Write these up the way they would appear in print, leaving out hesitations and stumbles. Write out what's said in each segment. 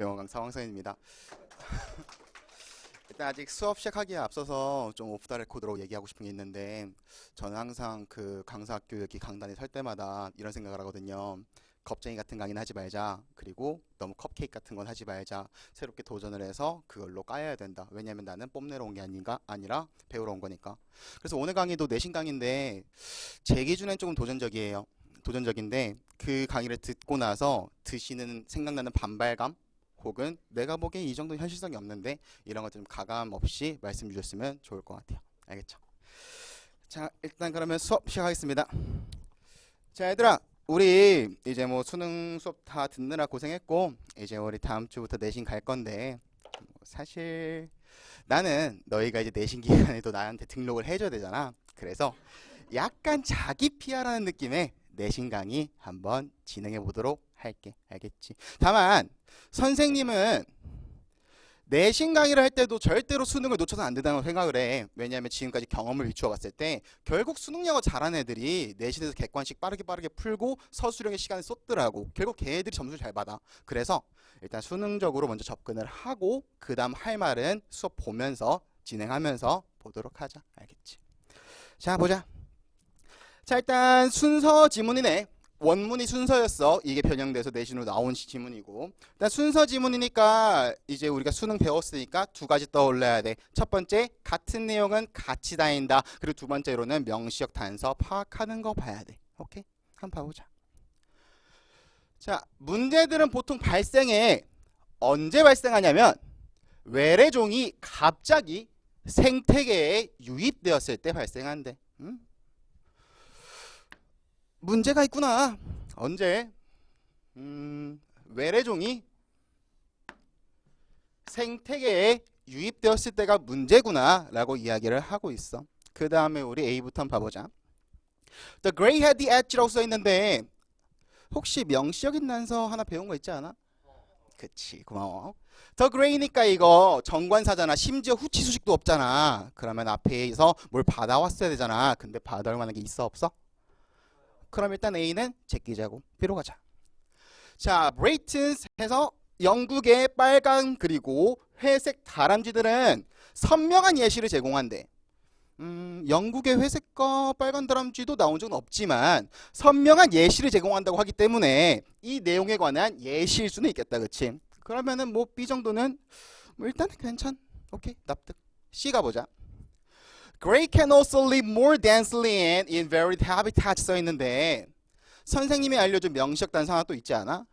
영어강 상황선입니다. 일단 아직 수업 시작하기에 앞서서 좀 오프 더 레코드로 얘기하고 싶은 게 있는데, 저는 항상 그 강사학교 여기 강단에 설 때마다 이런 생각을 하거든요. 겁쟁이 같은 강의는 하지 말자. 그리고 너무 컵케이크 같은 건 하지 말자. 새롭게 도전을 해서 그걸로 까야 된다. 왜냐면 나는 뽐내러 온 게 아니라 배우러 온 거니까. 그래서 오늘 강의도 내신 강의인데 제 기준엔 조금 도전적이에요. 도전적인데 그 강의를 듣고 나서 드시는 생각나는 반발감 혹은 내가 보기엔 이 정도 현실성이 없는데 이런 것들 좀 가감 없이 말씀 주셨으면 좋을 것 같아요. 알겠죠? 자, 일단 그러면 수업 시작하겠습니다. 자, 얘들아, 우리 이제 뭐 수능 수업 다 듣느라 고생했고 이제 우리 다음 주부터 내신 갈 건데, 사실 나는 너희가 이제 내신 기간에도 나한테 등록을 해줘야 되잖아. 그래서 약간 자기 PR하는 느낌의 내신 강의 한번 진행해 보도록 할게. 알겠지? 다만 선생님은 내신 강의를 할 때도 절대로 수능을 놓쳐서는 안 된다고 생각을 해. 왜냐하면 지금까지 경험을 비추어 봤을 때 결국 수능 영어 잘하는 애들이 내신에서 객관식 빠르게 풀고 서술형의 시간을 쏟더라고. 결국 걔네들이 점수를 잘 받아. 그래서 일단 수능적으로 먼저 접근을 하고 그 다음 할 말은 수업 보면서 진행하면서 보도록 하자. 알겠지? 자, 보자. 자, 일단 순서 지문이네. 원문이 순서였어. 이게 변형돼서 내신으로 나온 지문이고, 일단 순서 지문이니까 이제 우리가 수능 배웠으니까 두 가지 떠올려야 돼. 첫 번째, 같은 내용은 같이 다닌다. 그리고 두 번째로는 명시적 단서 파악하는 거 봐야 돼. 오케이? 한번 봐보자. 자, 문제들은 보통 발생해. 언제 발생하냐면 외래종이 갑자기 생태계에 유입되었을 때 발생한대. 문제가 있구나. 언제? 외래종이 생태계에 유입되었을 때가 문제구나 라고 이야기를 하고 있어. 그 다음에 우리 A부터 한번 봐보자. The gray had the edge라고 써있는데 혹시 명시적인 단서 하나 배운 거 있지 않아? 그치, 고마워. The gray니까 이거 정관사잖아. 심지어 후치 수식도 없잖아. 그러면 앞에서 뭘 받아왔어야 되잖아. 근데 받아올 만한 게 있어 없어? 그럼 일단 A는 제끼자고. B로 가자. 자, 브레이튼스 해서 영국의 빨간 그리고 회색 다람쥐들은 선명한 예시를 제공한대. 영국의 회색과 빨간 다람쥐도 나온 적은 없지만 선명한 예시를 제공한다고 하기 때문에 이 내용에 관한 예시일 수는 있겠다. 그치? 그러면은 뭐 B 정도는 뭐 일단은 괜찮. 오케이, 납득. C 가보자. Gray can also live more densely and in varied habitats 써 있는데 선생님이 알려준 명시적 단서 하나 또 있지 않아?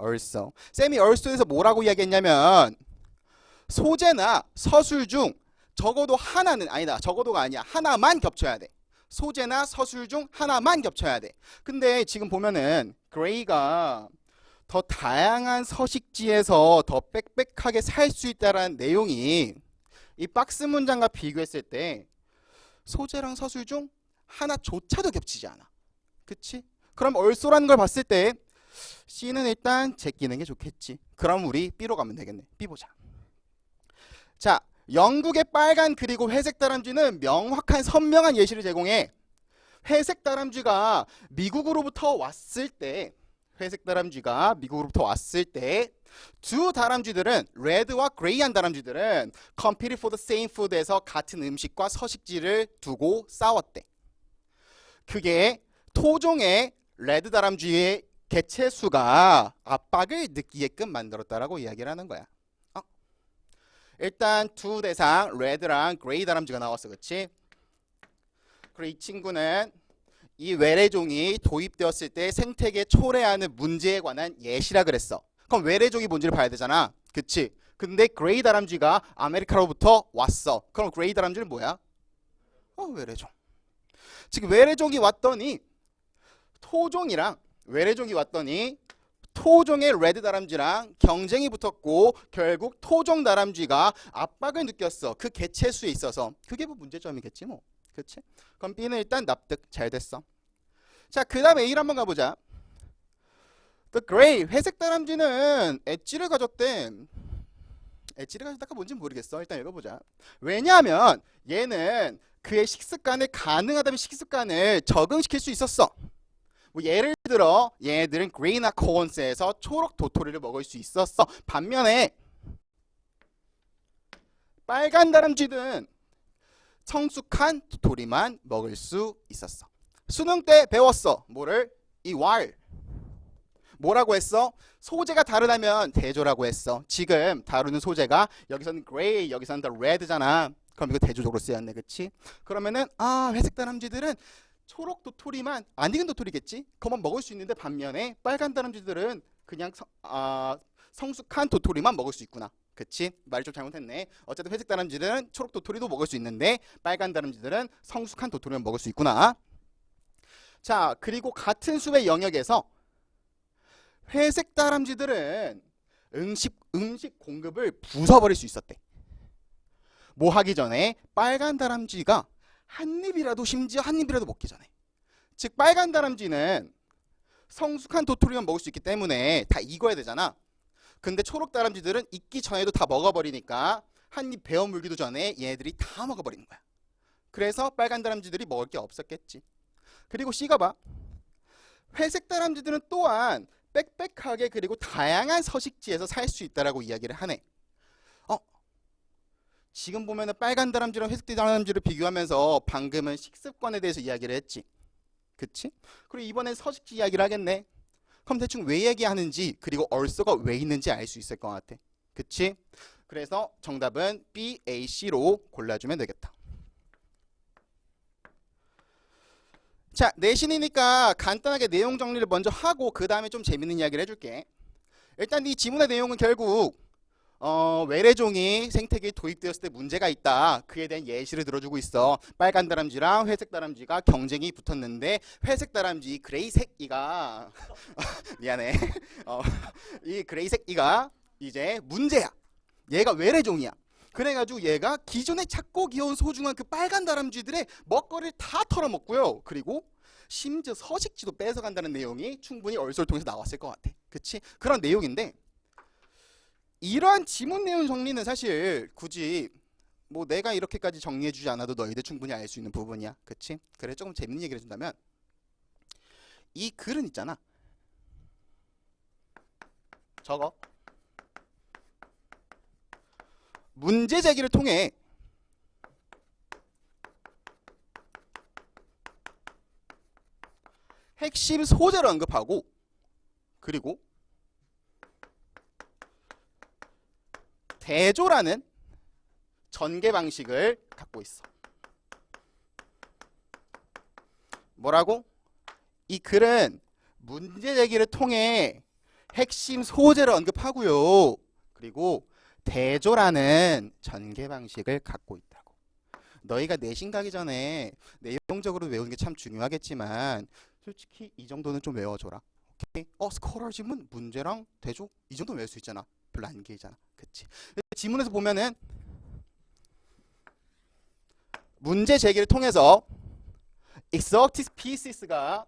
also. 쌤이 also에서 뭐라고 이야기했냐면 소재나 서술 중 적어도 하나는 아니다. 적어도가 아니야. 하나만 겹쳐야 돼. 소재나 서술 중 하나만 겹쳐야 돼. 근데 지금 보면은 Gray가 더 다양한 서식지에서 더 빽빽하게 살 수 있다라는 내용이 이 박스 문장과 비교했을 때 소재랑 서술 중 하나조차도 겹치지 않아. 그치? 그럼 얼쏘라는 걸 봤을 때 C는 일단 제끼는 게 좋겠지. 그럼 우리 B로 가면 되겠네. B 보자. 자, 영국의 빨간 그리고 회색 다람쥐는 명확한 선명한 예시를 제공해. 회색 다람쥐가 미국으로부터 왔을 때 두 다람쥐들은 레드와 그레이한 다람쥐들은 compete for the same food에서 같은 음식과 서식지를 두고 싸웠대. 그게 토종의 레드 다람쥐의 개체 수가 압박을 느끼게끔 만들었다라고 이야기를 하는 거야. 일단 두 대상 레드랑 그레이 다람쥐가 나왔어. 그치? 그리고 이 친구는 이 외래종이 도입되었을 때 생태계 초래하는 문제에 관한 예시라 그랬어. 그럼 외래종이 뭔지를 봐야 되잖아. 그치? 근데 그레이 다람쥐가 아메리카로부터 왔어. 그럼 그레이 다람쥐는 뭐야? 외래종. 지금 외래종이 왔더니 토종의 레드 다람쥐랑 경쟁이 붙었고 결국 토종 다람쥐가 압박을 느꼈어. 그 개체수에 있어서. 그게 뭐 문제점이겠지 뭐. 그치? 그럼 B는 일단 납득. 잘 됐어. 자, 그 다음 A를 한번 가보자. The gray, 회색 다람쥐는 엣지를 가졌대. 엣지를 가졌다가 뭔지 모르겠어. 일단 읽어보자. 왜냐하면 얘는 그의 식습관을 가능하다면 식습관을 적응시킬 수 있었어. 뭐 예를 들어 얘네들은 그레인 아코원스에서 초록 도토리를 먹을 수 있었어. 반면에 빨간 다람쥐들은 성숙한 도토리만 먹을 수 있었어. 수능 때 배웠어. 뭐를? 이 왈. 뭐라고 했어? 소재가 다르다면 대조라고 했어. 지금 다루는 소재가 여기서는 그레이, 여기서는 더 레드잖아. 그럼 이거 대조적으로 쓰였네, 그치? 그러면은 회색 다람쥐들은 초록 도토리만, 안 익은 도토리겠지? 그것만 먹을 수 있는데 반면에 빨간 다람쥐들은 그냥 성숙한 도토리만 먹을 수 있구나. 그치? 말이 좀 잘못했네. 어쨌든 회색 다람쥐들은 초록 도토리도 먹을 수 있는데 빨간 다람쥐들은 성숙한 도토리만 먹을 수 있구나. 자, 그리고 같은 숲의 영역에서 회색 다람쥐들은 음식 공급을 부숴버릴 수 있었대. 뭐 하기 전에 빨간 다람쥐가 한 입이라도, 심지어 한 입이라도 먹기 전에. 즉 빨간 다람쥐는 성숙한 도토리만 먹을 수 있기 때문에 다 익어야 되잖아. 근데 초록 다람쥐들은 익기 전에도 다 먹어버리니까 한 입 베어 물기도 전에 얘네들이 다 먹어버리는 거야. 그래서 빨간 다람쥐들이 먹을 게 없었겠지. 그리고 C가 봐. 회색 다람쥐들은 또한 빽빽하게 그리고 다양한 서식지에서 살 수 있다라고 이야기를 하네. 지금 보면은 빨간 다람쥐랑 회색 다람쥐를 비교하면서 방금은 식습관에 대해서 이야기를 했지. 그치? 그리고 이번엔 서식지 이야기를 하겠네. 그럼 대충 왜 얘기하는지 그리고 얼쏘가 왜 있는지 알 수 있을 것 같아. 그치? 그래서 정답은 B, A, C로 골라주면 되겠다. 자, 내신이니까 간단하게 내용 정리를 먼저 하고 그 다음에 좀 재밌는 이야기를 해줄게. 일단 이 지문의 내용은 결국 외래종이 생태계에 도입되었을 때 문제가 있다. 그에 대한 예시를 들어주고 있어. 빨간 다람쥐랑 회색 다람쥐가 경쟁이 붙었는데 회색 다람쥐 그레이색이가 미안해. 이 그레이색이가 이제 문제야. 얘가 외래종이야. 그래가지고 얘가 기존에 작고 귀여운 소중한 그 빨간 다람쥐들의 먹거리를 다 털어먹고요. 그리고 심지어 서식지도 뺏어간다는 내용이 충분히 얼소를 통해서 나왔을 것 같아. 그치? 그런 내용인데 이러한 지문 내용 정리는 사실 굳이 뭐 내가 이렇게까지 정리해주지 않아도 너희들 충분히 알 수 있는 부분이야. 그치? 그래 조금 재밌는 얘기를 해준다면 이 글은 있잖아. 저거 문제 제기를 통해 핵심 소재를 언급하고 그리고 대조라는 전개 방식을 갖고 있어. 뭐라고? 이 글은 문제 제기를 통해 핵심 소재를 언급하고요. 그리고 대조라는 전개 방식을 갖고 있다고. 너희가 내신 가기 전에 내용적으로 외우는 게 참 중요하겠지만 솔직히 이 정도는 좀 외워줘라. 오케이? 스코러짐은 문제랑 대조 이 정도 외울 수 있잖아. 별로 안 길잖아. 그치? 지문에서 보면은 문제 제기를 통해서 exotic species가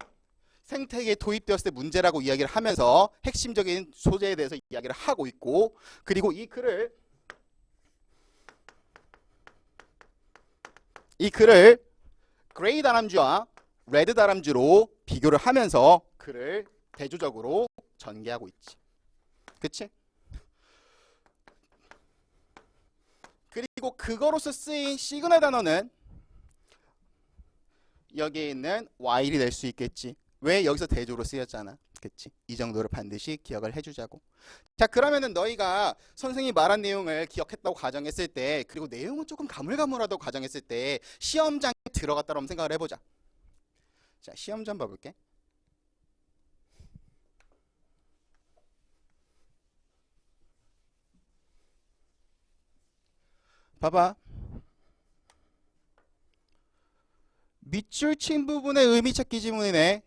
생태계에 도입되었을 때 문제라고 이야기를 하면서 핵심적인 소재에 대해서 이야기를 하고 있고 그리고 이 글을 그레이 다람쥐와 레드 다람쥐로 비교를 하면서 글을 대조적으로 전개하고 있지. 그치? 그리고 그거로서 쓰인 시그널 단어는 여기에 있는 while이 될 수 있겠지. 왜? 여기서 대조로 쓰였잖아. 그치? 이 정도를 반드시 기억을 해주자고. 자, 그러면은 너희가 선생님이 말한 내용을 기억했다고 가정했을 때 그리고 내용은 조금 가물가물하다고 가정했을 때 시험장에 들어갔다고 한번 생각을 해보자. 자, 시험 좀 봐볼게. 봐봐. 밑줄 친 부분의 의미 찾기 지문이네.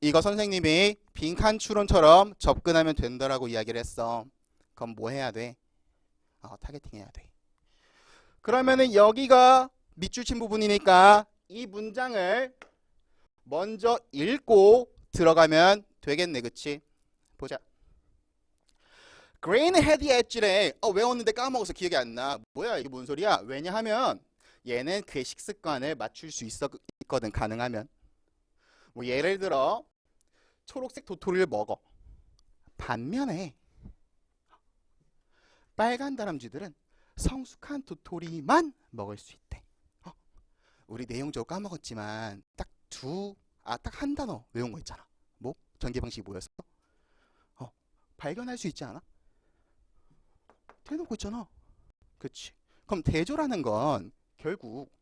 이거 선생님이 빈칸 추론처럼 접근하면 된다라고 이야기를 했어. 그럼 뭐 해야 돼? 타겟팅 해야 돼. 그러면은 여기가 밑줄 친 부분이니까 이 문장을 먼저 읽고 들어가면 되겠네. 그치? 보자. Grain had the edge래. 외웠는데 까먹어서 기억이 안 나. 뭐야 이게 뭔 소리야? 왜냐하면 얘는 그의 식습관을 맞출 수 있거든. 가능하면. 뭐 예를 들어 초록색 도토리를 먹어. 반면에 빨간 다람쥐들은 성숙한 도토리만 먹을 수 있대. 우리 내용 저 까먹었지만 딱 한 단어 외운 거 있잖아. 뭐? 전개 방식이 뭐였어? 발견할 수 있지 않아? 대놓고 있잖아. 그치? 그럼 대조라는 건 결국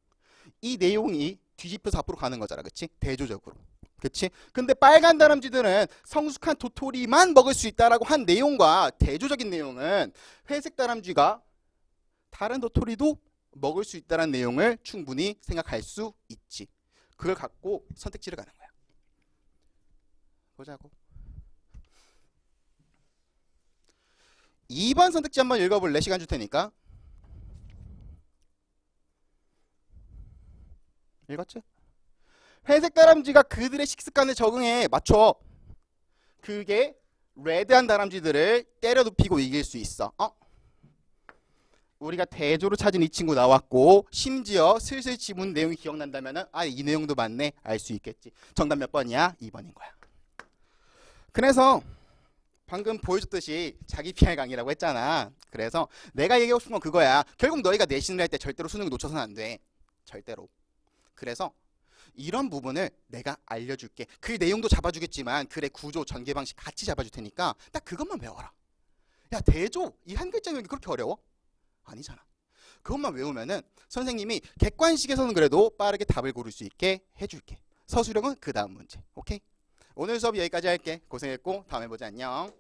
이 내용이 뒤집혀서 앞으로 가는 거잖아. 그치? 대조적으로. 그치? 근데 빨간 다람쥐들은 성숙한 도토리만 먹을 수 있다라고 한 내용과 대조적인 내용은 회색 다람쥐가 다른 도토리도 먹을 수 있다는 내용을 충분히 생각할 수 있지. 그걸 갖고 선택지를 가는 거야. 보자고. 2번 선택지 한번 읽어볼래? 시간 줄 테니까. 읽었지? 회색 다람쥐가 그들의 식습관에 적응해 맞춰. 그게 레드한 다람쥐들을 때려 눕히고 이길 수 있어. 우리가 대조로 찾은 이 친구 나왔고 심지어 슬슬 지문 내용이 기억난다면은 이 내용도 맞네 알 수 있겠지. 정답 몇 번이야? 2번인 거야. 그래서 방금 보여줬듯이 자기 PR 강의라고 했잖아. 그래서 내가 얘기하고 싶은 건 그거야. 결국 너희가 내신을 할 때 절대로 수능을 놓쳐서는 안 돼. 절대로. 그래서 이런 부분을 내가 알려줄게. 그 내용도 잡아주겠지만 글의 구조, 전개 방식 같이 잡아줄 테니까 딱 그것만 배워라. 야, 대조 이 한 글자 외우기 그렇게 어려워? 아니잖아. 그것만 외우면은 선생님이 객관식에서는 그래도 빠르게 답을 고를 수 있게 해줄게. 서술형은 그 다음 문제. 오케이? 오늘 수업 여기까지 할게. 고생했고 다음에 보자. 안녕.